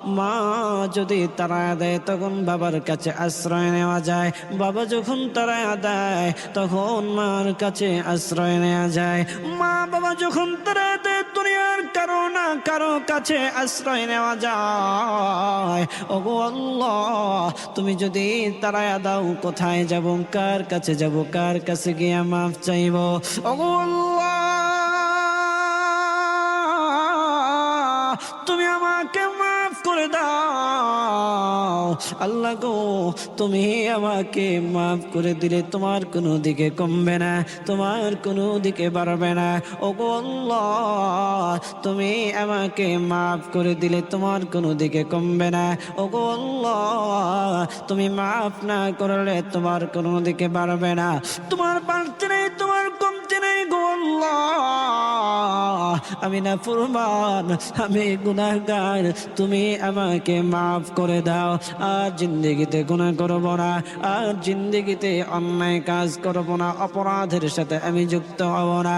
মা যদি তাড়ায় দেয় তখন বাবার কাছে আশ্রয় নেওয়া যায়, বাবা যখন তাড়ায় দেয় তখন মার কাছে আশ্রয় নেওয়া যায়। মা বাবা যখন তাড়ায় দেয় দুনিয়ার কারো না কারো কাছে আশ্রয় নেওয়া যায়। ওগো আল্লাহ, তুমি যদি তাড়ায় দাও কোথায় যাব, কার কাছে যাব, কার কাছে গিয়ে মাফ চাইব? ওগো আল্লাহ, তুমি আমাকে মাফ করে দাও। আল্লাহ গো, তুমি আমাকে মাফ করে দিলে তোমার কোনো দিকে কমবে না, তোমার কোনো দিকে বাড়বে না। ওগো আল্লাহ, তুমি আমাকে মাফ করে দিলে তোমার কোনো দিকে কমবে না। ওগো আল্লাহ, তুমি মাফ না করলে তোমার কোনো দিকে বাড়বে না। তোমার বাড়তে নেই, তোমার কমতে নেই গো আল্লাহ। আমি নাফরমান, আমি গুনাহগার, তুমি আমাকে মাফ করে দাও। আর জিন্দেগিতে গুনাহ করব না, আর জিন্দেগিতে অন্যায় কাজ করব না, অপরাধের সাথে আমি যুক্ত হব না।